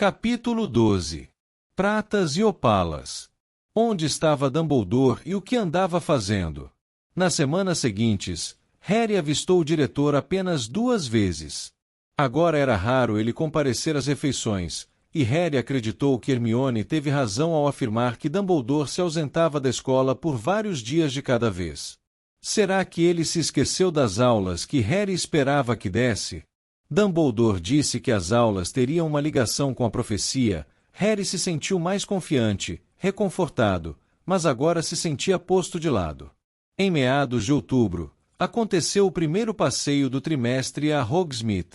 Capítulo 12. Pratas e opalas. Onde estava Dumbledore e o que andava fazendo? Nas semanas seguintes, Harry avistou o diretor apenas 2 vezes. Agora era raro ele comparecer às refeições, e Harry acreditou que Hermione teve razão ao afirmar que Dumbledore se ausentava da escola por vários dias de cada vez. Será que ele se esqueceu das aulas que Harry esperava que desse? Dumbledore disse que as aulas teriam uma ligação com a profecia. Harry se sentiu mais confiante, reconfortado, mas agora se sentia posto de lado. Em meados de outubro, aconteceu o primeiro passeio do trimestre a Hogsmeade.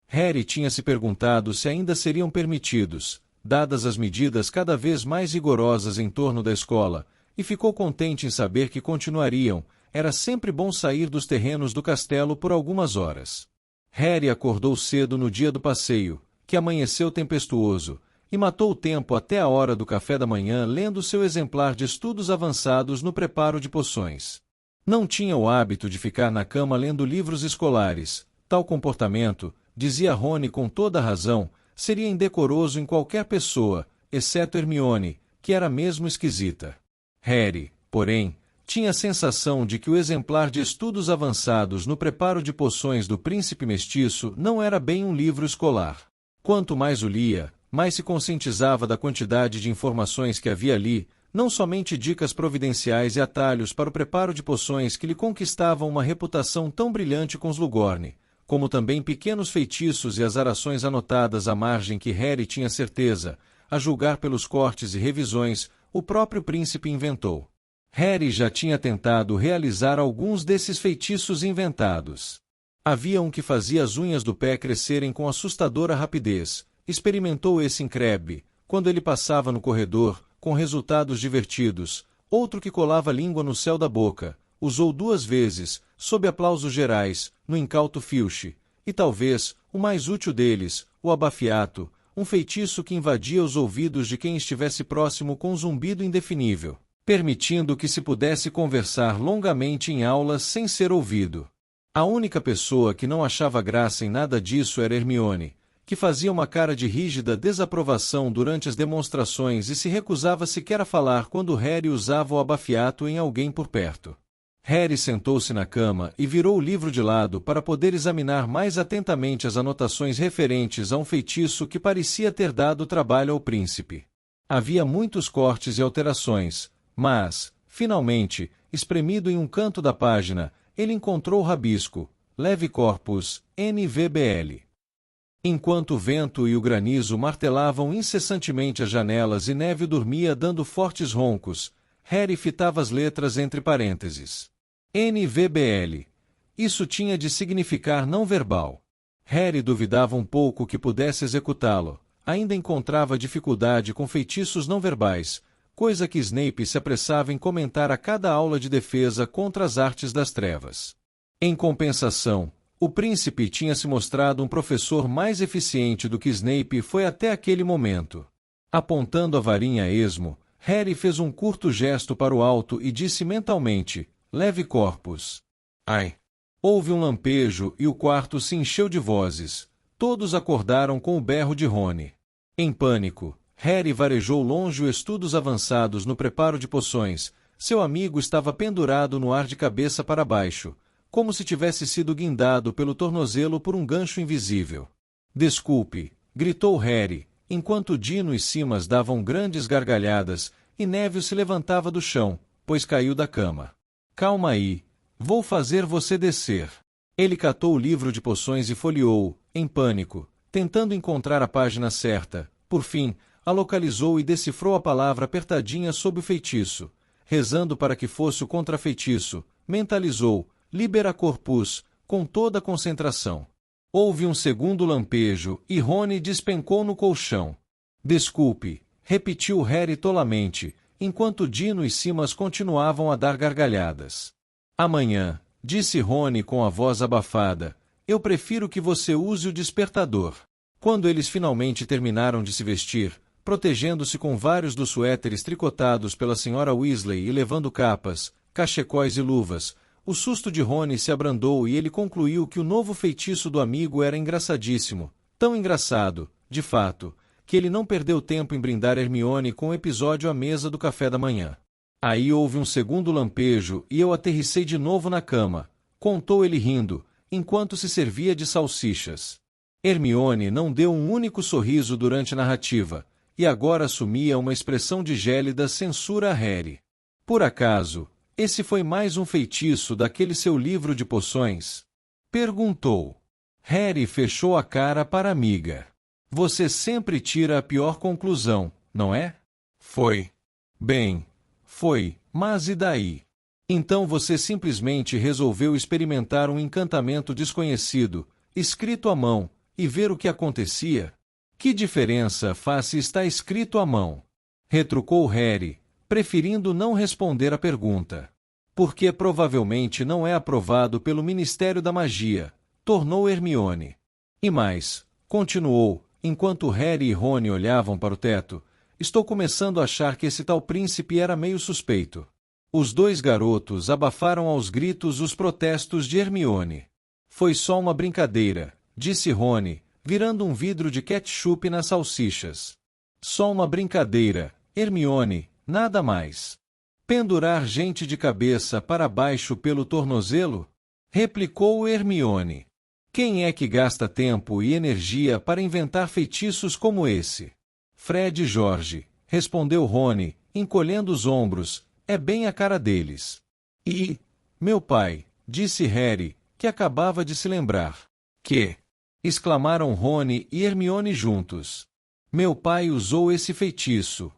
Harry tinha se perguntado se ainda seriam permitidos, dadas as medidas cada vez mais rigorosas em torno da escola, e ficou contente em saber que continuariam. Era sempre bom sair dos terrenos do castelo por algumas horas. Harry acordou cedo no dia do passeio, que amanheceu tempestuoso, e matou o tempo até a hora do café da manhã lendo seu exemplar de estudos avançados no preparo de poções. Não tinha o hábito de ficar na cama lendo livros escolares. Tal comportamento, dizia Rony com toda a razão, seria indecoroso em qualquer pessoa, exceto Hermione, que era mesmo esquisita. Harry, porém, tinha a sensação de que o exemplar de estudos avançados no preparo de poções do Príncipe Mestiço não era bem um livro escolar. Quanto mais o lia, mais se conscientizava da quantidade de informações que havia ali, não somente dicas providenciais e atalhos para o preparo de poções que lhe conquistavam uma reputação tão brilhante com Slughorn, como também pequenos feitiços e azarações anotadas à margem que Harry tinha certeza, a julgar pelos cortes e revisões, o próprio príncipe inventou. Harry já tinha tentado realizar alguns desses feitiços inventados. Havia um que fazia as unhas do pé crescerem com assustadora rapidez. Experimentou esse em Crabbe, quando ele passava no corredor, com resultados divertidos. Outro que colava a língua no céu da boca. Usou 2 vezes, sob aplausos gerais, no incauto Filch. E talvez, o mais útil deles, o abafiato, um feitiço que invadia os ouvidos de quem estivesse próximo com um zumbido indefinível, permitindo que se pudesse conversar longamente em aulas sem ser ouvido. A única pessoa que não achava graça em nada disso era Hermione, que fazia uma cara de rígida desaprovação durante as demonstrações e se recusava sequer a falar quando Harry usava o abafiato em alguém por perto. Harry sentou-se na cama e virou o livro de lado para poder examinar mais atentamente as anotações referentes a um feitiço que parecia ter dado trabalho ao príncipe. Havia muitos cortes e alterações, mas, finalmente, espremido em um canto da página, ele encontrou o rabisco, Leve Corpus, NVBL. Enquanto o vento e o granizo martelavam incessantemente as janelas e Neville dormia dando fortes roncos, Harry fitava as letras entre parênteses. NVBL. Isso tinha de significar não verbal. Harry duvidava um pouco que pudesse executá-lo. Ainda encontrava dificuldade com feitiços não verbais, coisa que Snape se apressava em comentar a cada aula de defesa contra as artes das trevas. Em compensação, o príncipe tinha se mostrado um professor mais eficiente do que Snape foi até aquele momento. Apontando a varinha a esmo, Harry fez um curto gesto para o alto e disse mentalmente, Leve Corpus. Ai! Houve um lampejo e o quarto se encheu de vozes. Todos acordaram com o berro de Rony. Em pânico, Harry varejou longe os estudos avançados no preparo de poções. Seu amigo estava pendurado no ar de cabeça para baixo, como se tivesse sido guindado pelo tornozelo por um gancho invisível. Desculpe, gritou Harry, enquanto Dino e Simas davam grandes gargalhadas, e Neville se levantava do chão, pois caiu da cama. Calma aí, vou fazer você descer. Ele catou o livro de poções e folheou, em pânico, tentando encontrar a página certa. Por fim, a localizou e decifrou a palavra apertadinha sob o feitiço. Rezando para que fosse o contrafeitiço, mentalizou, Libera Corpus, com toda a concentração. Houve um segundo lampejo e Rony despencou no colchão. Desculpe, repetiu Harry tolamente, enquanto Dino e Simas continuavam a dar gargalhadas. Amanhã, disse Rony com a voz abafada, eu prefiro que você use o despertador. Quando eles finalmente terminaram de se vestir, protegendo-se com vários dos suéteres tricotados pela Sra. Weasley e levando capas, cachecóis e luvas, o susto de Rony se abrandou e ele concluiu que o novo feitiço do amigo era engraçadíssimo, tão engraçado, de fato, que ele não perdeu tempo em brindar Hermione com o episódio à mesa do café da manhã. Aí houve um segundo lampejo e eu aterrissei de novo na cama, contou ele rindo, enquanto se servia de salsichas. Hermione não deu um único sorriso durante a narrativa, e agora assumia uma expressão de gélida censura a Harry. Por acaso, esse foi mais um feitiço daquele seu livro de poções? Perguntou. Harry fechou a cara para a amiga. Você sempre tira a pior conclusão, não é? Foi. Bem, foi, mas e daí? Então você simplesmente resolveu experimentar um encantamento desconhecido, escrito à mão, e ver o que acontecia? Que diferença faz se está escrito à mão? Retrucou Harry, preferindo não responder à pergunta. Porque provavelmente não é aprovado pelo Ministério da Magia, tornou Hermione. E mais, continuou, enquanto Harry e Rony olhavam para o teto, estou começando a achar que esse tal príncipe era meio suspeito. Os dois garotos abafaram aos gritos os protestos de Hermione. Foi só uma brincadeira, disse Rony, virando um vidro de ketchup nas salsichas. Só uma brincadeira, Hermione, nada mais. Pendurar gente de cabeça para baixo pelo tornozelo? Replicou Hermione. Quem é que gasta tempo e energia para inventar feitiços como esse? Fred e George, respondeu Rony, encolhendo os ombros, é bem a cara deles. E, meu pai, disse Harry, que acabava de se lembrar. Que? Exclamaram Rony e Hermione juntos. Meu pai usou esse feitiço,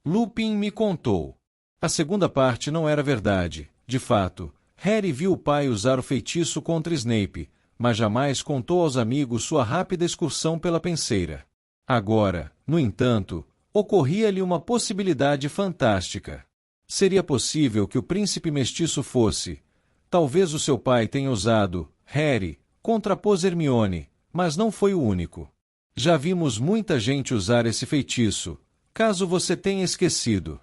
Lupin me contou. A segunda parte não era verdade, de fato. Harry viu o pai usar o feitiço contra Snape, mas jamais contou aos amigos sua rápida excursão pela penseira. Agora, no entanto, ocorria-lhe uma possibilidade fantástica. Seria possível que o príncipe mestiço fosse. Talvez o seu pai tenha usado, Harry, contrapôs Hermione, mas não foi o único. Já vimos muita gente usar esse feitiço, caso você tenha esquecido.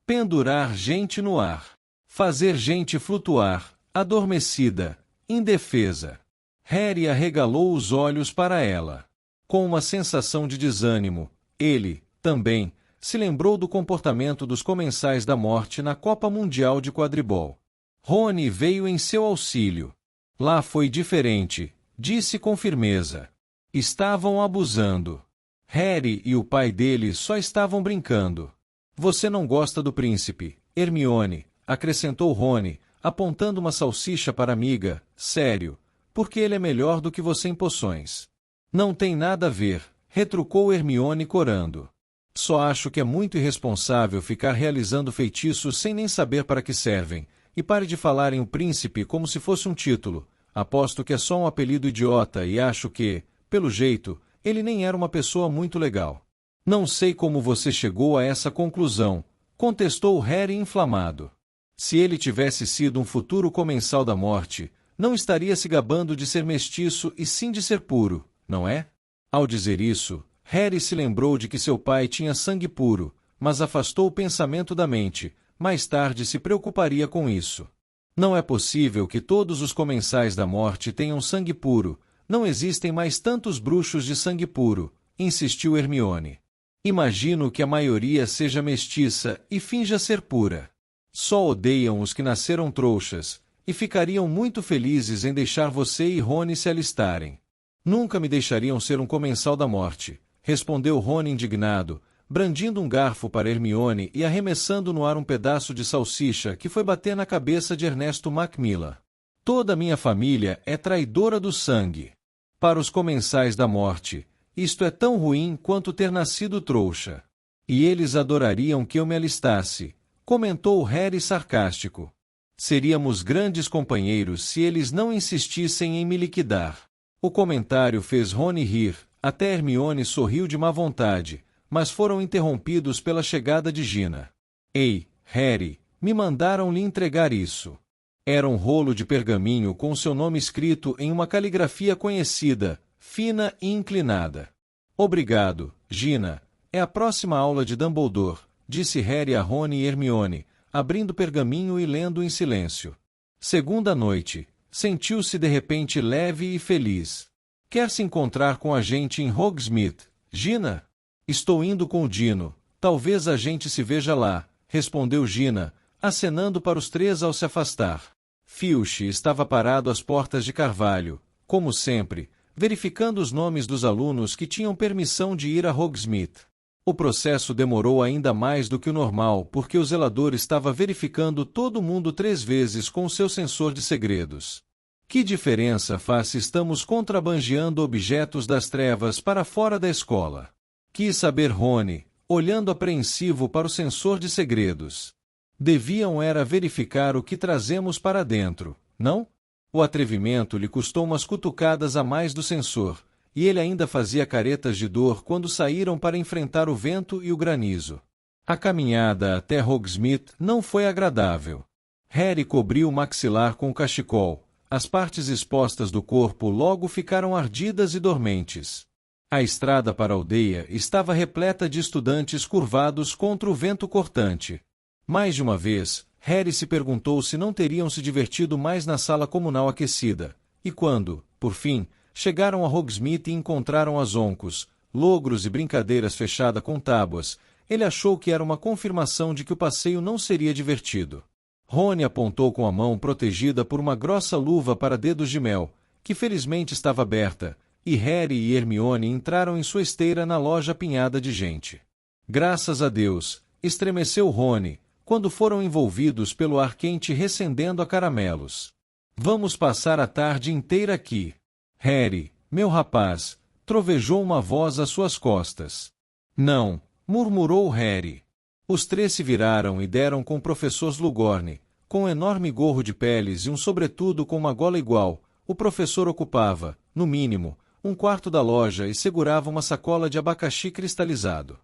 Pendurar gente no ar. Fazer gente flutuar, adormecida, indefesa. Harry arregalou os olhos para ela. Com uma sensação de desânimo, ele, também, se lembrou do comportamento dos comensais da morte na Copa Mundial de Quadribol. Rony veio em seu auxílio. Lá foi diferente, disse com firmeza. Estavam abusando. Harry e o pai dele só estavam brincando. Você não gosta do príncipe, Hermione, acrescentou Rony, apontando uma salsicha para a amiga, sério, porque ele é melhor do que você em poções. Não tem nada a ver, retrucou Hermione corando. Só acho que é muito irresponsável ficar realizando feitiços sem nem saber para que servem, e pare de falar em o príncipe como se fosse um título. Aposto que é só um apelido idiota e acho que, pelo jeito, ele nem era uma pessoa muito legal. Não sei como você chegou a essa conclusão, contestou Harry inflamado. Se ele tivesse sido um futuro comensal da morte, não estaria se gabando de ser mestiço e sim de ser puro, não é? Ao dizer isso, Harry se lembrou de que seu pai tinha sangue puro, mas afastou o pensamento da mente, mais tarde se preocuparia com isso. Não é possível que todos os comensais da morte tenham sangue puro, não existem mais tantos bruxos de sangue puro, insistiu Hermione. Imagino que a maioria seja mestiça e finja ser pura. Só odeiam os que nasceram trouxas, e ficariam muito felizes em deixar você e Rony se alistarem. Nunca me deixariam ser um comensal da morte, respondeu Rony indignado, brandindo um garfo para Hermione e arremessando no ar um pedaço de salsicha que foi bater na cabeça de Ernesto Macmillan. Toda a minha família é traidora do sangue. Para os comensais da morte, isto é tão ruim quanto ter nascido trouxa. E eles adorariam que eu me alistasse, comentou Harry sarcástico. Seríamos grandes companheiros se eles não insistissem em me liquidar. O comentário fez Rony rir, até Hermione sorriu de má vontade, mas foram interrompidos pela chegada de Gina. Ei, Harry, me mandaram lhe entregar isso. Era um rolo de pergaminho com seu nome escrito em uma caligrafia conhecida, fina e inclinada. Obrigado, Gina. É a próxima aula de Dumbledore, disse Harry a Rony e Hermione, abrindo o pergaminho e lendo em silêncio. Segunda noite. Sentiu-se de repente leve e feliz. Quer se encontrar com a gente em Hogsmeade, Gina? Estou indo com o Dino, talvez a gente se veja lá, respondeu Gina, acenando para os três ao se afastar. Filch estava parado às portas de Carvalho, como sempre, verificando os nomes dos alunos que tinham permissão de ir a Hogsmeade. O processo demorou ainda mais do que o normal porque o zelador estava verificando todo mundo 3 vezes com o seu sensor de segredos. Que diferença faz se estamos contrabandeando objetos das trevas para fora da escola? Quis saber Rony, olhando apreensivo para o sensor de segredos. Deviam era verificar o que trazemos para dentro, não? O atrevimento lhe custou umas cutucadas a mais do sensor, e ele ainda fazia caretas de dor quando saíram para enfrentar o vento e o granizo. A caminhada até Hogsmeade não foi agradável. Harry cobriu o maxilar com o cachecol. As partes expostas do corpo logo ficaram ardidas e dormentes. A estrada para a aldeia estava repleta de estudantes curvados contra o vento cortante. Mais de uma vez, Harry se perguntou se não teriam se divertido mais na sala comunal aquecida, e quando, por fim, chegaram a Hogsmeade e encontraram azoncos, logros e brincadeiras fechada com tábuas, ele achou que era uma confirmação de que o passeio não seria divertido. Rony apontou com a mão protegida por uma grossa luva para dedos de mel, que felizmente estava aberta, e Harry e Hermione entraram em sua esteira na loja apinhada de gente. Graças a Deus, estremeceu Rony, quando foram envolvidos pelo ar quente recendendo a caramelos. Vamos passar a tarde inteira aqui. Harry, meu rapaz, trovejou uma voz às suas costas. Não, murmurou Harry. Os 3 se viraram e deram com o professor Slughorn, com um enorme gorro de peles e um sobretudo com uma gola igual. O professor ocupava, no mínimo, um quarto da loja e segurava uma sacola de abacaxi cristalizado.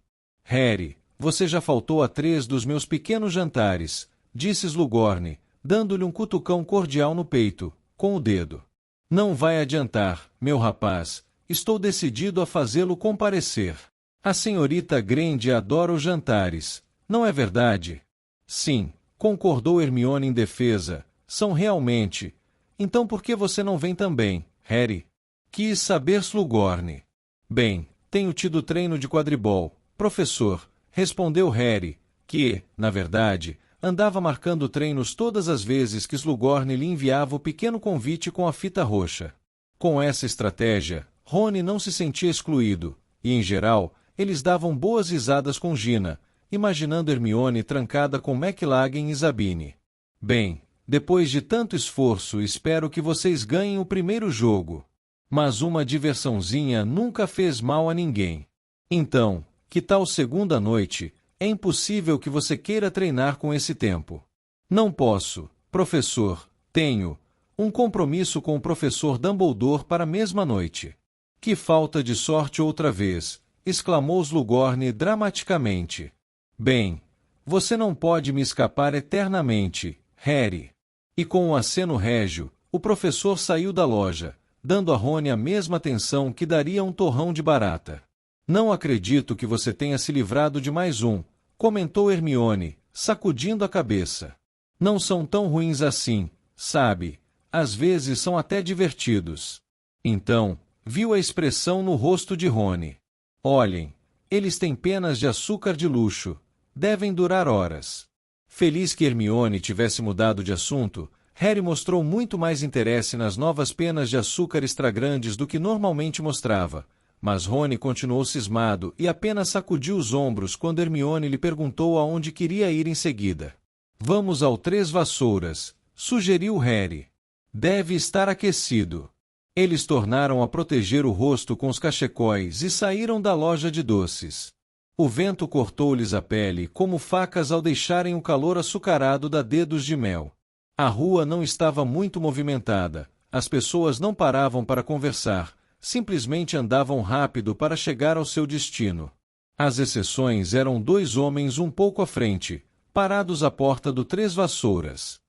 Harry, você já faltou a 3 dos meus pequenos jantares, disse Slughorn, dando-lhe um cutucão cordial no peito, com o dedo. Não vai adiantar, meu rapaz, estou decidido a fazê-lo comparecer. A senhorita Granger adora os jantares, não é verdade? Sim, concordou Hermione em defesa, são realmente. Então por que você não vem também, Harry? Quis saber Slughorn. Bem, tenho tido treino de quadribol, professor, respondeu Harry, que, na verdade, andava marcando treinos todas as vezes que Slughorn lhe enviava o pequeno convite com a fita roxa. Com essa estratégia, Rony não se sentia excluído, e, em geral, eles davam boas risadas com Gina, imaginando Hermione trancada com McLaggen e Sabine. Bem, depois de tanto esforço, espero que vocês ganhem o primeiro jogo. Mas uma diversãozinha nunca fez mal a ninguém. Então, que tal segunda noite? É impossível que você queira treinar com esse tempo. Não posso, professor, tenho um compromisso com o professor Dumbledore para a mesma noite. Que falta de sorte outra vez, exclamou Slughorn dramaticamente. Bem, você não pode me escapar eternamente, Harry. E com um aceno régio, o professor saiu da loja, dando a Rony a mesma atenção que daria a um torrão de barata. Não acredito que você tenha se livrado de mais um, comentou Hermione, sacudindo a cabeça. Não são tão ruins assim, sabe? Às vezes são até divertidos. Então, viu a expressão no rosto de Rony. Olhem, eles têm penas de açúcar de luxo. Devem durar horas. Feliz que Hermione tivesse mudado de assunto, Harry mostrou muito mais interesse nas novas penas de açúcar extra-grandes do que normalmente mostrava, mas Rony continuou cismado e apenas sacudiu os ombros quando Hermione lhe perguntou aonde queria ir em seguida. Vamos ao Três Vassouras, sugeriu Harry. Deve estar aquecido. Eles tornaram a proteger o rosto com os cachecóis e saíram da loja de doces. O vento cortou-lhes a pele como facas ao deixarem o calor açucarado da dedos de mel. A rua não estava muito movimentada, as pessoas não paravam para conversar, simplesmente andavam rápido para chegar ao seu destino. As exceções eram 2 homens um pouco à frente, parados à porta do Três Vassouras.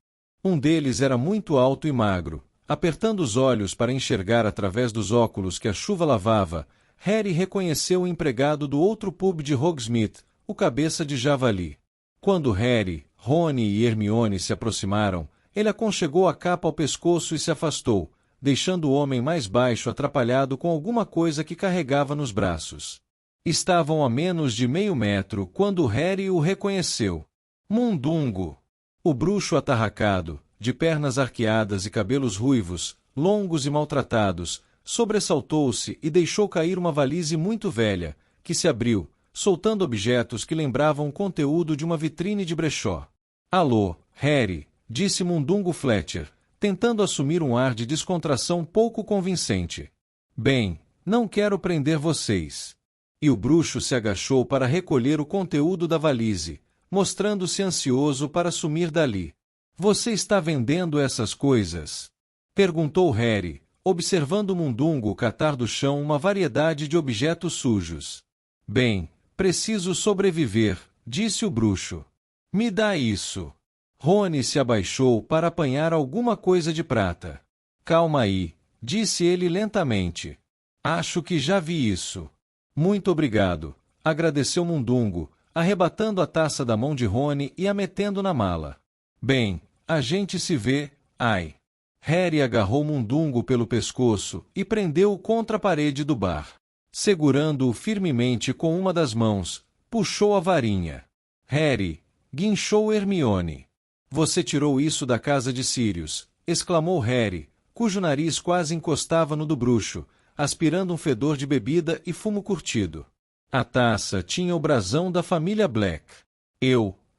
Um deles era muito alto e magro. Apertando os olhos para enxergar através dos óculos que a chuva lavava, Harry reconheceu o empregado do outro pub de Hogsmeade, o Cabeça de Javali. Quando Harry, Rony e Hermione se aproximaram, ele aconchegou a capa ao pescoço e se afastou, deixando o homem mais baixo atrapalhado com alguma coisa que carregava nos braços. Estavam a menos de meio metro quando Harry o reconheceu. Mundungo! O bruxo atarracado, de pernas arqueadas e cabelos ruivos, longos e maltratados, sobressaltou-se e deixou cair uma valise muito velha, que se abriu, soltando objetos que lembravam o conteúdo de uma vitrine de brechó. Alô, Harry, disse Mundungo Fletcher, tentando assumir um ar de descontração pouco convincente. Bem, não quero prender vocês. E o bruxo se agachou para recolher o conteúdo da valise, mostrando-se ansioso para sumir dali. Você está vendendo essas coisas? Perguntou Harry, observando Mundungo catar do chão uma variedade de objetos sujos. Bem, preciso sobreviver, disse o bruxo. Me dá isso. Rony se abaixou para apanhar alguma coisa de prata. Calma aí, disse ele lentamente. Acho que já vi isso. Muito obrigado, agradeceu Mundungo, arrebatando a taça da mão de Rony e a metendo na mala. Bem, a gente se vê, ai. Harry agarrou Mundungo pelo pescoço e prendeu-o contra a parede do bar. Segurando-o firmemente com uma das mãos, puxou a varinha. Harry, guinchou Hermione. Você tirou isso da casa de Sirius, exclamou Harry, cujo nariz quase encostava no do bruxo, aspirando um fedor de bebida e fumo curtido. A taça tinha o brasão da família Black.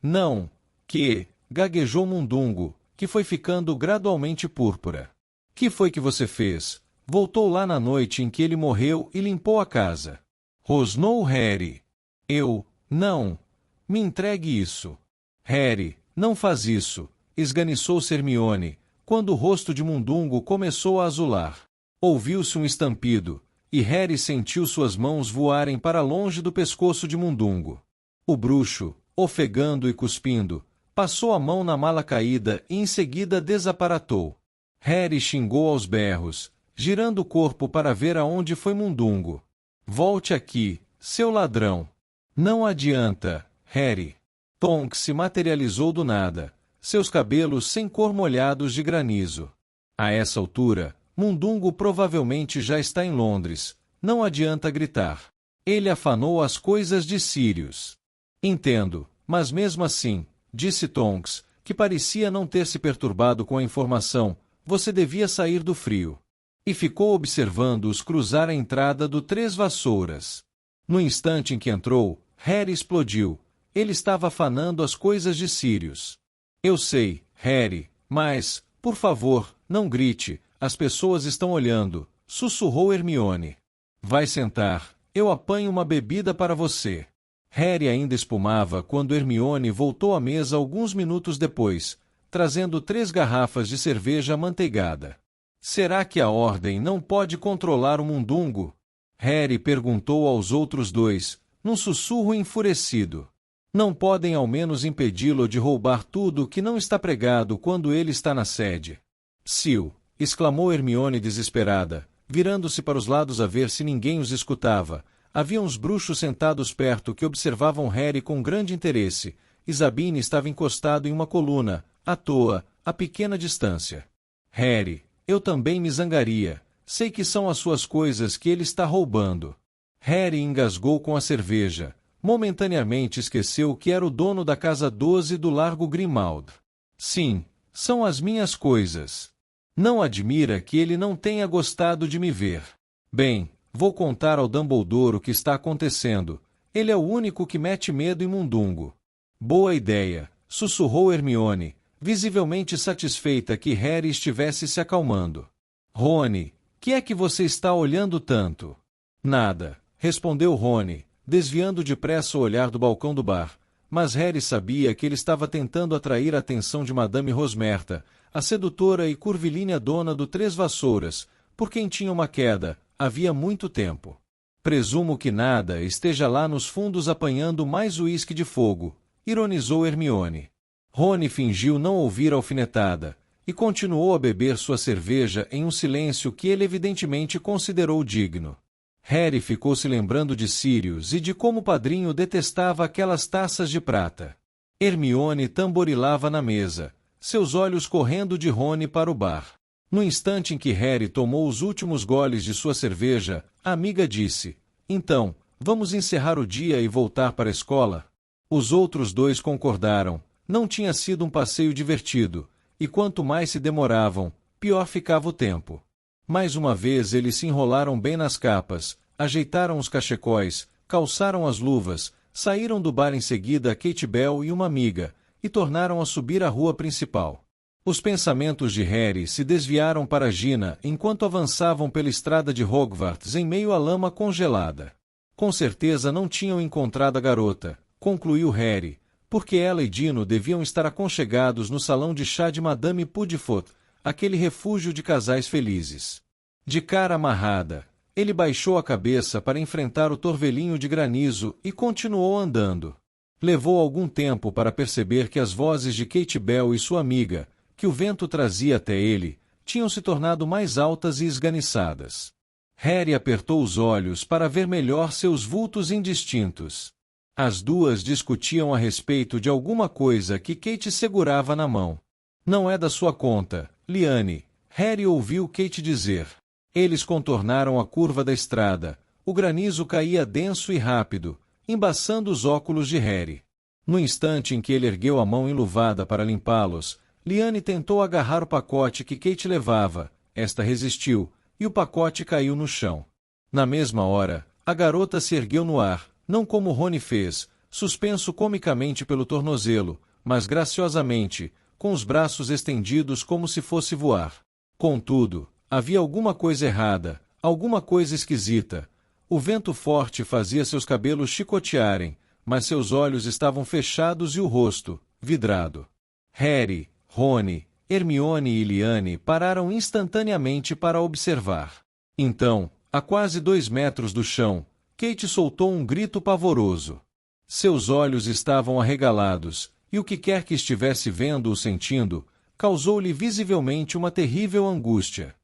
Não, gaguejou Mundungo, que foi ficando gradualmente púrpura. Que foi que você fez? Voltou lá na noite em que ele morreu e limpou a casa. Rosnou Harry. Não. Me entregue isso. Harry, não faz isso, esganiçou-se Hermione, quando o rosto de Mundungo começou a azular. Ouviu-se um estampido, e Harry sentiu suas mãos voarem para longe do pescoço de Mundungo. O bruxo, ofegando e cuspindo, passou a mão na mala caída e em seguida desaparatou. Harry xingou aos berros, girando o corpo para ver aonde foi Mundungo. Volte aqui, seu ladrão. Não adianta, Harry. Tonks se materializou do nada, seus cabelos sem cor molhados de granizo. A essa altura, Mundungo provavelmente já está em Londres, não adianta gritar. Ele afanou as coisas de Sirius. Entendo, mas mesmo assim, disse Tonks, que parecia não ter se perturbado com a informação, você devia sair do frio. E ficou observando-os cruzar a entrada do Três Vassouras. No instante em que entrou, Harry explodiu. Ele estava afanando as coisas de Sirius. Eu sei, Harry, mas, por favor, não grite, as pessoas estão olhando, sussurrou Hermione. Vai sentar, eu apanho uma bebida para você. Harry ainda espumava quando Hermione voltou à mesa alguns minutos depois, trazendo 3 garrafas de cerveja amanteigada. Será que a Ordem não pode controlar o Mundungo? Harry perguntou aos outros 2, num sussurro enfurecido. Não podem ao menos impedi-lo de roubar tudo que não está pregado quando ele está na sede. Psiu! Exclamou Hermione desesperada, virando-se para os lados a ver se ninguém os escutava. Havia uns bruxos sentados perto que observavam Harry com grande interesse, e Zabine estava encostado em uma coluna, à toa, a pequena distância. Harry, eu também me zangaria. Sei que são as suas coisas que ele está roubando. Harry engasgou com a cerveja. Momentaneamente esqueceu que era o dono da casa 12 do Largo Grimmauld. Sim, são as minhas coisas. Não admira que ele não tenha gostado de me ver. Bem, vou contar ao Dumbledore o que está acontecendo. Ele é o único que mete medo em Mundungo. Boa ideia, sussurrou Hermione, visivelmente satisfeita que Harry estivesse se acalmando. Rony, que é que você está olhando tanto? Nada, respondeu Rony, desviando depressa o olhar do balcão do bar, mas Harry sabia que ele estava tentando atrair a atenção de Madame Rosmerta, a sedutora e curvilínea dona do Três Vassouras, por quem tinha uma queda, havia muito tempo. Presumo que nada esteja lá nos fundos apanhando mais uísque de fogo, ironizou Hermione. Rony fingiu não ouvir a alfinetada, e continuou a beber sua cerveja em um silêncio que ele evidentemente considerou digno. Harry ficou se lembrando de Sirius e de como o padrinho detestava aquelas taças de prata. Hermione tamborilava na mesa, seus olhos correndo de Rony para o bar. No instante em que Harry tomou os últimos goles de sua cerveja, a amiga disse, então, vamos encerrar o dia e voltar para a escola? Os outros dois concordaram. Não tinha sido um passeio divertido, e quanto mais se demoravam, pior ficava o tempo. Mais uma vez eles se enrolaram bem nas capas, ajeitaram os cachecóis, calçaram as luvas, saíram do bar em seguida Kate Bell e uma amiga, e tornaram a subir a rua principal. Os pensamentos de Harry se desviaram para Gina enquanto avançavam pela estrada de Hogwarts em meio à lama congelada. Com certeza não tinham encontrado a garota, concluiu Harry, porque ela e Dino deviam estar aconchegados no salão de chá de Madame Puddifoot, aquele refúgio de casais felizes. De cara amarrada, ele baixou a cabeça para enfrentar o torvelinho de granizo e continuou andando. Levou algum tempo para perceber que as vozes de Kate Bell e sua amiga, que o vento trazia até ele, tinham se tornado mais altas e esganiçadas. Harry apertou os olhos para ver melhor seus vultos indistintos. As duas discutiam a respeito de alguma coisa que Kate segurava na mão. Não é da sua conta, Liane, Harry ouviu Kate dizer. Eles contornaram a curva da estrada. O granizo caía denso e rápido, embaçando os óculos de Harry. No instante em que ele ergueu a mão enluvada para limpá-los, Liane tentou agarrar o pacote que Kate levava. Esta resistiu, e o pacote caiu no chão. Na mesma hora, a garota se ergueu no ar, não como Rony fez, suspenso comicamente pelo tornozelo, mas graciosamente, com os braços estendidos como se fosse voar. Contudo, havia alguma coisa errada, alguma coisa esquisita. O vento forte fazia seus cabelos chicotearem, mas seus olhos estavam fechados e o rosto, vidrado. Harry, Rony, Hermione e Liane pararam instantaneamente para observar. Então, a quase 2 metros do chão, Kate soltou um grito pavoroso. Seus olhos estavam arregalados, e o que quer que estivesse vendo ou sentindo, causou-lhe visivelmente uma terrível angústia.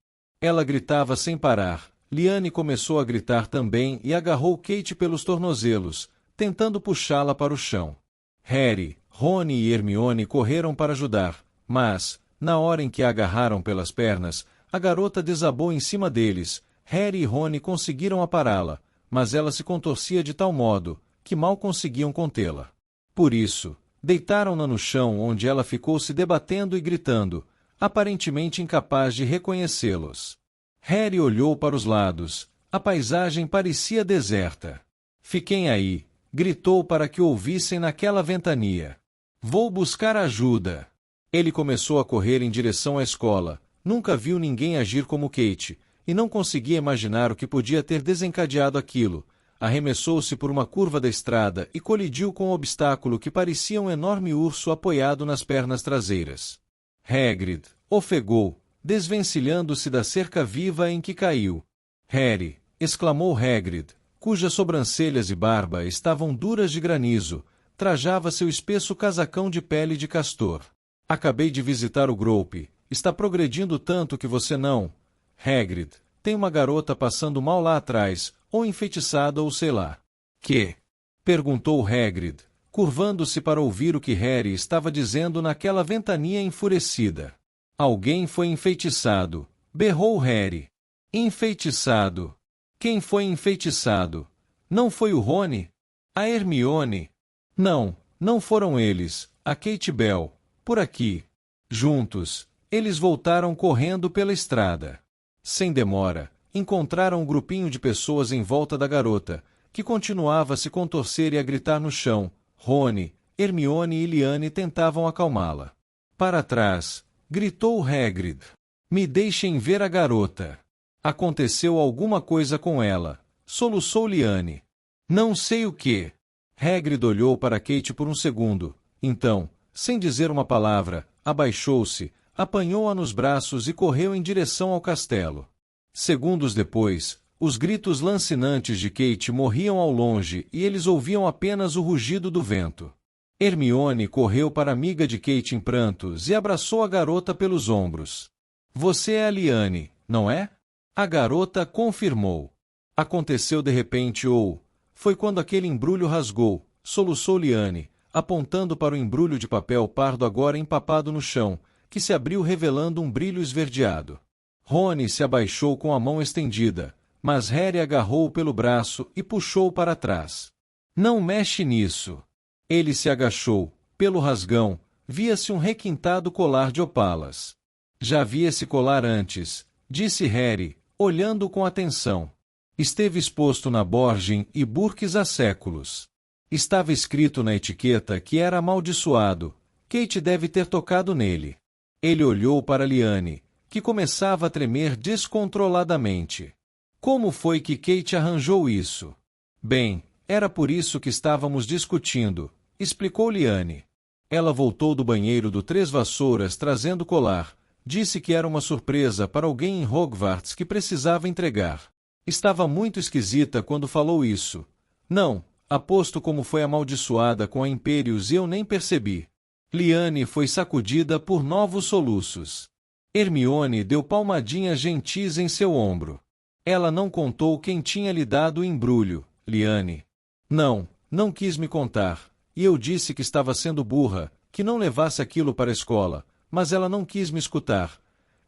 Ela gritava sem parar. Liane começou a gritar também e agarrou Kate pelos tornozelos, tentando puxá-la para o chão. Harry, Rony e Hermione correram para ajudar, mas, na hora em que a agarraram pelas pernas, a garota desabou em cima deles. Harry e Rony conseguiram apará-la, mas ela se contorcia de tal modo que mal conseguiam contê-la. Por isso, deitaram-na no chão onde ela ficou se debatendo e gritando, aparentemente incapaz de reconhecê-los. Harry olhou para os lados. A paisagem parecia deserta. Fiquem aí, gritou para que o ouvissem naquela ventania. Vou buscar ajuda. Ele começou a correr em direção à escola. Nunca viu ninguém agir como Kate, e não conseguia imaginar o que podia ter desencadeado aquilo. Arremessou-se por uma curva da estrada e colidiu com um obstáculo que parecia um enorme urso apoiado nas pernas traseiras. Hagrid, ofegou, desvencilhando-se da cerca viva em que caiu. Harry, exclamou Hagrid, cujas sobrancelhas e barba estavam duras de granizo, trajava seu espesso casacão de pele de castor. Acabei de visitar o Groupe. Está progredindo tanto que você não... Hagrid, tem uma garota passando mal lá atrás, ou enfeitiçada ou sei lá. Que? Perguntou Hagrid, curvando-se para ouvir o que Harry estava dizendo naquela ventania enfurecida. Alguém foi enfeitiçado, berrou Harry. Enfeitiçado? Quem foi enfeitiçado? Não foi o Rony? A Hermione? Não, não foram eles, a Kate Bell. Por aqui. Juntos, eles voltaram correndo pela estrada. Sem demora, encontraram um grupinho de pessoas em volta da garota, que continuava a se contorcer e a gritar no chão. Rony, Hermione e Liane tentavam acalmá-la. Para trás, gritou Hagrid. Me deixem ver a garota. Aconteceu alguma coisa com ela, soluçou Liane. Não sei o que. Hagrid olhou para Kate por um segundo. Então, sem dizer uma palavra, abaixou-se, apanhou-a nos braços e correu em direção ao castelo. Segundos depois, os gritos lancinantes de Kate morriam ao longe e eles ouviam apenas o rugido do vento. Hermione correu para a amiga de Kate em prantos e abraçou a garota pelos ombros. Você é a Liane, não é? A garota confirmou. Aconteceu de repente ou... Foi quando aquele embrulho rasgou, soluçou Liane, apontando para o embrulho de papel pardo agora empapado no chão, que se abriu revelando um brilho esverdeado. Rony se abaixou com a mão estendida, Mas Harry agarrou-o pelo braço e puxou-o para trás. Não mexe nisso. Ele se agachou. Pelo rasgão, via-se um requintado colar de opalas. Já vi esse colar antes, disse Harry, olhando com atenção. Esteve exposto na Borgin e Burkes há séculos. Estava escrito na etiqueta que era amaldiçoado. Kate deve ter tocado nele. Ele olhou para Liane, que começava a tremer descontroladamente. Como foi que Kate arranjou isso? Bem, era por isso que estávamos discutindo, explicou Liane. Ela voltou do banheiro do Três Vassouras trazendo o colar. Disse que era uma surpresa para alguém em Hogwarts que precisava entregar. Estava muito esquisita quando falou isso. Não, aposto como foi amaldiçoada com a Imperius e eu nem percebi. Liane foi sacudida por novos soluços. Hermione deu palmadinhas gentis em seu ombro. Ela não contou quem tinha lhe dado o embrulho, Liane. Não quis me contar, e eu disse que estava sendo burra, que não levasse aquilo para a escola, mas ela não quis me escutar.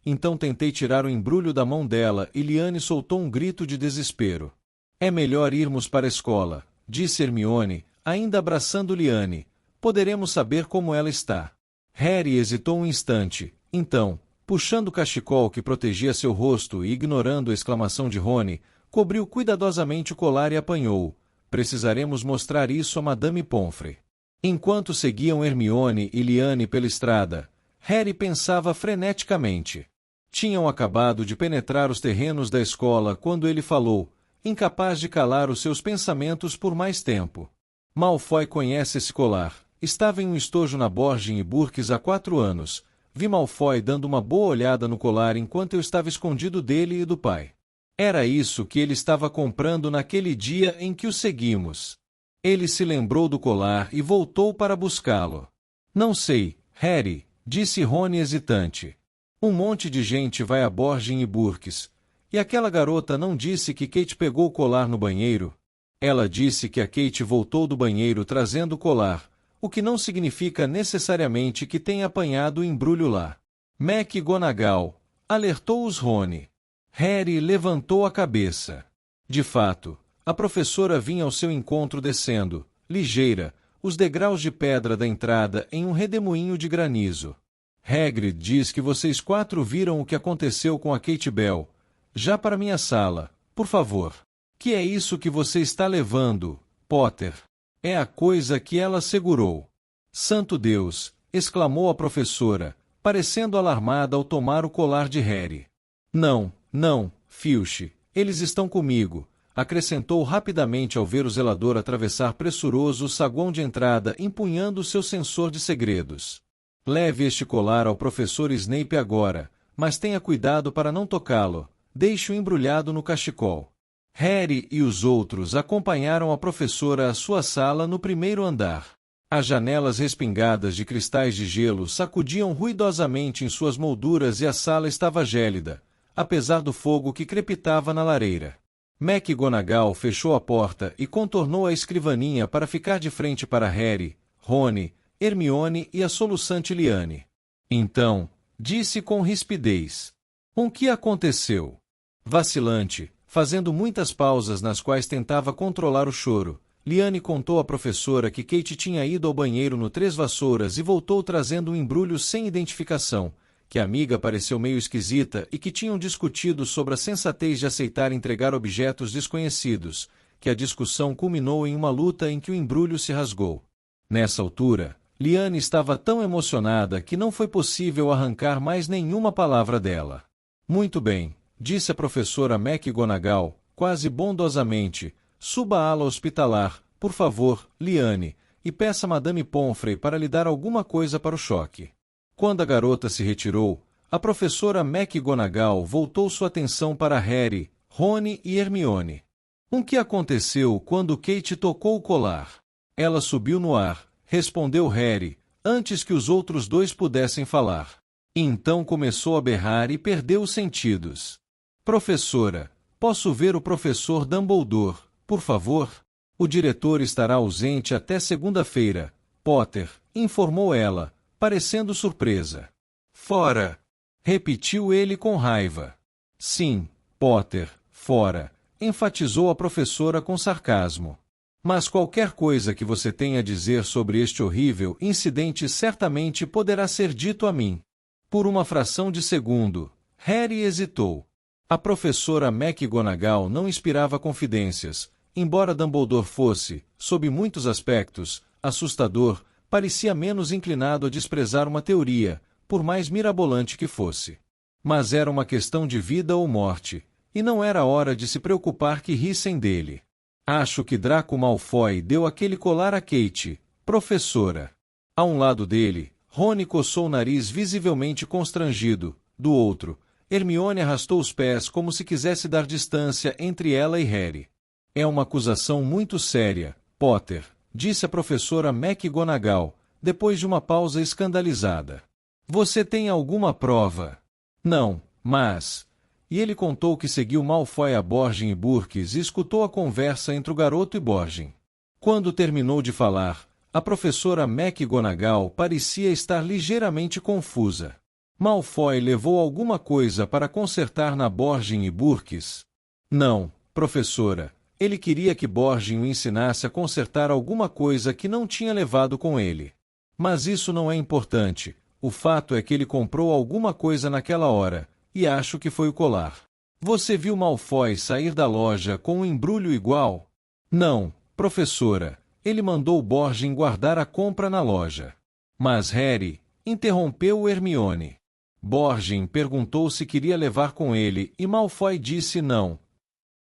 Então tentei tirar o embrulho da mão dela e Liane soltou um grito de desespero. É melhor irmos para a escola, disse Hermione, ainda abraçando Liane. Poderemos saber como ela está. Harry hesitou um instante, então, puxando o cachecol que protegia seu rosto e ignorando a exclamação de Rony, cobriu cuidadosamente o colar e apanhou-o. Precisaremos mostrar isso a Madame Pomfrey. Enquanto seguiam Hermione e Liane pela estrada, Harry pensava freneticamente. Tinham acabado de penetrar os terrenos da escola quando ele falou, incapaz de calar os seus pensamentos por mais tempo. Malfoy conhece esse colar. Estava em um estojo na Borgin e Burkes há 4 anos. Vi Malfoy dando uma boa olhada no colar enquanto eu estava escondido dele e do pai. Era isso que ele estava comprando naquele dia em que o seguimos. Ele se lembrou do colar e voltou para buscá-lo. Não sei, Harry, disse Rony hesitante. Um monte de gente vai a Borgin e Burkes. E aquela garota não disse que Kate pegou o colar no banheiro? Ela disse que a Kate voltou do banheiro trazendo o colar, o que não significa necessariamente que tenha apanhado o embrulho lá. McGonagall, alertou-os Rony. Harry levantou a cabeça. De fato, a professora vinha ao seu encontro descendo, ligeira, os degraus de pedra da entrada em um redemoinho de granizo. Hagrid diz que vocês 4 viram o que aconteceu com a Kate Bell. Já para minha sala, por favor. Que é isso que você está levando, Potter? É a coisa que ela segurou. Santo Deus! Exclamou a professora, parecendo alarmada ao tomar o colar de Harry. Não, Filch, eles estão comigo, acrescentou rapidamente ao ver o zelador atravessar pressuroso o saguão de entrada empunhando seu sensor de segredos. Leve este colar ao professor Snape agora, mas tenha cuidado para não tocá-lo, deixe-o embrulhado no cachecol. Harry e os outros acompanharam a professora à sua sala no primeiro andar. As janelas respingadas de cristais de gelo sacudiam ruidosamente em suas molduras e a sala estava gélida, apesar do fogo que crepitava na lareira. McGonagall fechou a porta e contornou a escrivaninha para ficar de frente para Harry, Rony, Hermione e a soluçante Liane. Então, disse com rispidez. O que aconteceu? Vacilante, fazendo muitas pausas nas quais tentava controlar o choro, Liane contou à professora que Kate tinha ido ao banheiro no Três Vassouras e voltou trazendo um embrulho sem identificação, que a amiga pareceu meio esquisita e que tinham discutido sobre a sensatez de aceitar entregar objetos desconhecidos, que a discussão culminou em uma luta em que o embrulho se rasgou. Nessa altura, Liane estava tão emocionada que não foi possível arrancar mais nenhuma palavra dela. Muito bem, disse a professora McGonagall, quase bondosamente, suba à ala hospitalar, por favor, Liane, e peça a Madame Pomfrey para lhe dar alguma coisa para o choque. Quando a garota se retirou, a professora McGonagall voltou sua atenção para Harry, Rony e Hermione. O que aconteceu quando Kate tocou o colar? Ela subiu no ar, respondeu Harry, antes que os outros 2 pudessem falar. Então começou a berrar e perdeu os sentidos. Professora, posso ver o professor Dumbledore, por favor? O diretor estará ausente até segunda-feira, Potter, informou ela, parecendo surpresa. Fora! Repetiu ele com raiva. Sim, Potter, fora, enfatizou a professora com sarcasmo. Mas qualquer coisa que você tenha a dizer sobre este horrível incidente certamente poderá ser dito a mim. Por uma fração de segundo, Harry hesitou. A professora McGonagall não inspirava confidências, embora Dumbledore fosse, sob muitos aspectos, assustador, parecia menos inclinado a desprezar uma teoria, por mais mirabolante que fosse. Mas era uma questão de vida ou morte, e não era hora de se preocupar que rissem dele. Acho que Draco Malfoy deu aquele colar a Kate, professora. A um lado dele, Rony coçou o nariz visivelmente constrangido, do outro, Hermione arrastou os pés como se quisesse dar distância entre ela e Harry. É uma acusação muito séria, Potter, disse a professora McGonagall, depois de uma pausa escandalizada. Você tem alguma prova? Não, mas... E ele contou que seguiu Malfoy a Borgin e Burkes e escutou a conversa entre o garoto e Borgin. Quando terminou de falar, a professora McGonagall parecia estar ligeiramente confusa. Malfoy levou alguma coisa para consertar na Borgin e Burkes? Não, professora. Ele queria que Borgin o ensinasse a consertar alguma coisa que não tinha levado com ele. Mas isso não é importante. O fato é que ele comprou alguma coisa naquela hora, e acho que foi o colar. Você viu Malfoy sair da loja com um embrulho igual? Não, professora. Ele mandou Borgin guardar a compra na loja. Mas Harry, interrompeu Hermione. Borgin perguntou se queria levar com ele e Malfoy disse não.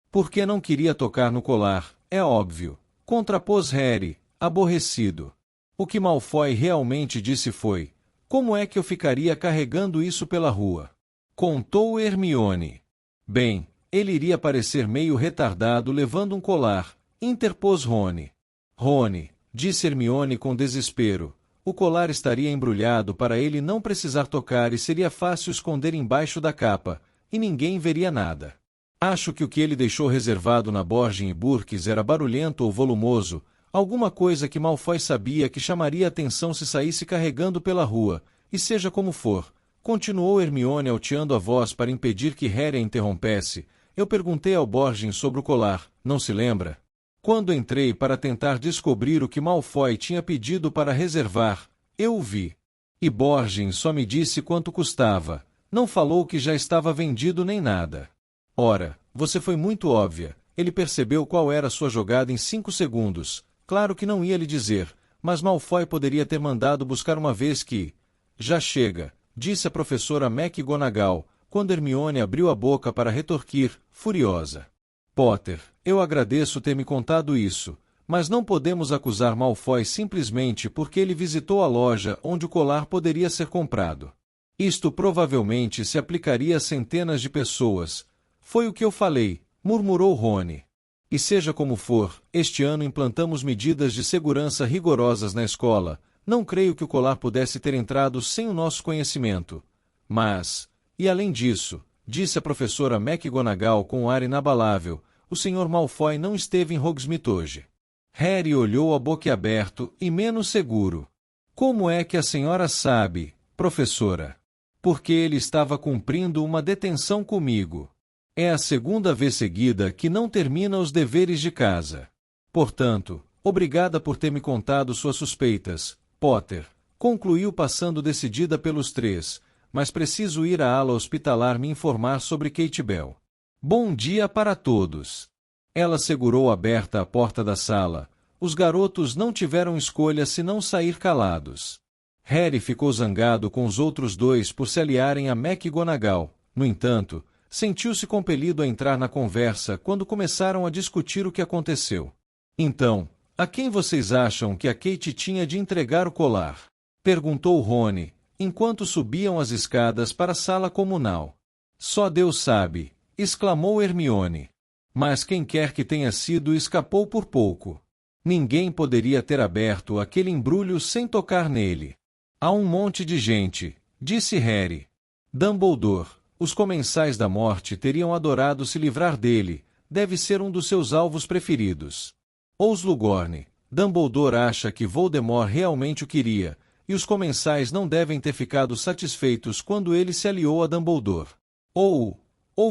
Porque não queria tocar no colar, é óbvio. Contrapôs Harry, aborrecido. O que Malfoy realmente disse foi: como é que eu ficaria carregando isso pela rua? Contou Hermione. Bem, ele iria parecer meio retardado levando um colar, interpôs Rony. Rony, disse Hermione com desespero, o colar estaria embrulhado para ele não precisar tocar e seria fácil esconder embaixo da capa, e ninguém veria nada. Acho que o que ele deixou reservado na Borgin e Burkes era barulhento ou volumoso, alguma coisa que Malfoy sabia que chamaria atenção se saísse carregando pela rua, e seja como for. Continuou Hermione alteando a voz para impedir que Harry a interrompesse. Eu perguntei ao Borgin sobre o colar, não se lembra? Quando entrei para tentar descobrir o que Malfoy tinha pedido para reservar, eu o vi. E Borgin só me disse quanto custava, não falou que já estava vendido nem nada. Ora, você foi muito óbvia, ele percebeu qual era sua jogada em 5 segundos, claro que não ia lhe dizer, mas Malfoy poderia ter mandado buscar uma vez que... Já chega, disse a professora McGonagall, quando Hermione abriu a boca para retorquir, furiosa. Potter, eu agradeço ter me contado isso, mas não podemos acusar Malfoy simplesmente porque ele visitou a loja onde o colar poderia ser comprado. Isto provavelmente se aplicaria a centenas de pessoas. Foi o que eu falei, murmurou Rony. E seja como for, este ano implantamos medidas de segurança rigorosas na escola. Não creio que o colar pudesse ter entrado sem o nosso conhecimento. Mas, e além disso, disse a professora McGonagall com um ar inabalável, o Sr. Malfoy não esteve em Hogsmeade hoje. Harry olhou a boquiaberto e menos seguro. Como é que a senhora sabe, professora? Porque ele estava cumprindo uma detenção comigo. É a segunda vez seguida que não termina os deveres de casa. Portanto, obrigada por ter me contado suas suspeitas, Potter, concluiu passando decidida pelos três, mas preciso ir à ala hospitalar me informar sobre Kate Bell. Bom dia para todos. Ela segurou aberta a porta da sala. Os garotos não tiveram escolha senão sair calados. Harry ficou zangado com os outros dois por se aliarem a McGonagall. No entanto, sentiu-se compelido a entrar na conversa quando começaram a discutir o que aconteceu. Então, a quem vocês acham que a Kate tinha de entregar o colar? Perguntou Rony, enquanto subiam as escadas para a sala comunal. Só Deus sabe, exclamou Hermione. Mas quem quer que tenha sido escapou por pouco. Ninguém poderia ter aberto aquele embrulho sem tocar nele. Há um monte de gente, disse Harry. Dumbledore, os comensais da morte teriam adorado se livrar dele, deve ser um dos seus alvos preferidos. Ou Slughorn, Dumbledore acha que Voldemort realmente o queria, e os comensais não devem ter ficado satisfeitos quando ele se aliou a Dumbledore. Ou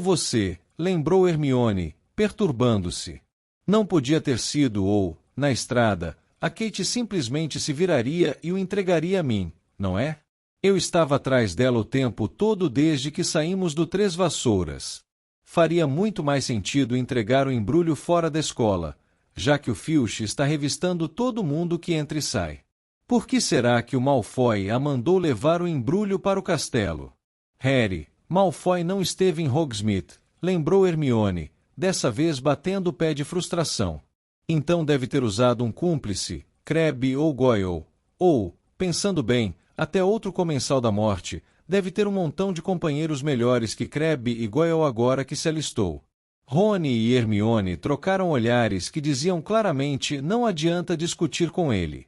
você, lembrou Hermione, perturbando-se. Não podia ter sido ou, na estrada, a Kate simplesmente se viraria e o entregaria a mim, não é? Eu estava atrás dela o tempo todo desde que saímos do Três Vassouras. Faria muito mais sentido entregar o embrulho fora da escola, já que o Filch está revistando todo mundo que entra e sai. Por que será que o Malfoy a mandou levar o embrulho para o castelo? Harry, Malfoy não esteve em Hogsmeade, lembrou Hermione, dessa vez batendo o pé de frustração. Então deve ter usado um cúmplice, Crabbe ou Goyle, ou, pensando bem, até outro comensal da morte, deve ter um montão de companheiros melhores que Crabbe e Goyle agora que se alistou. Rony e Hermione trocaram olhares que diziam claramente não adianta discutir com ele.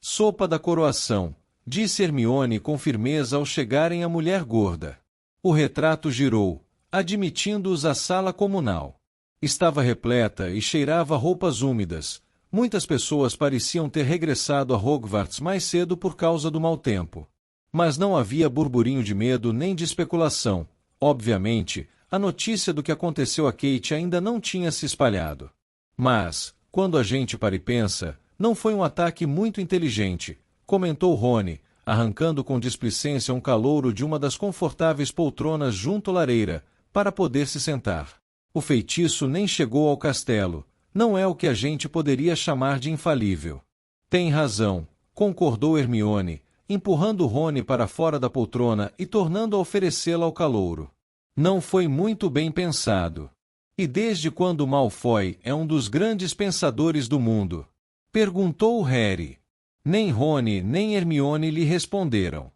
Sopa da coroação, disse Hermione com firmeza ao chegarem à mulher gorda. O retrato girou, admitindo-os à sala comunal. Estava repleta e cheirava roupas úmidas. Muitas pessoas pareciam ter regressado a Hogwarts mais cedo por causa do mau tempo. Mas não havia burburinho de medo nem de especulação. Obviamente, a notícia do que aconteceu a Kate ainda não tinha se espalhado. Mas, quando a gente para e pensa, não foi um ataque muito inteligente, comentou Rony, arrancando com displicência um calouro de uma das confortáveis poltronas junto à lareira, para poder se sentar. O feitiço nem chegou ao castelo. Não é o que a gente poderia chamar de infalível. Tem razão, concordou Hermione, empurrando Rony para fora da poltrona e tornando a oferecê-la ao calouro. Não foi muito bem pensado. E desde quando Malfoy é um dos grandes pensadores do mundo? Perguntou Harry. Nem Rony nem Hermione lhe responderam.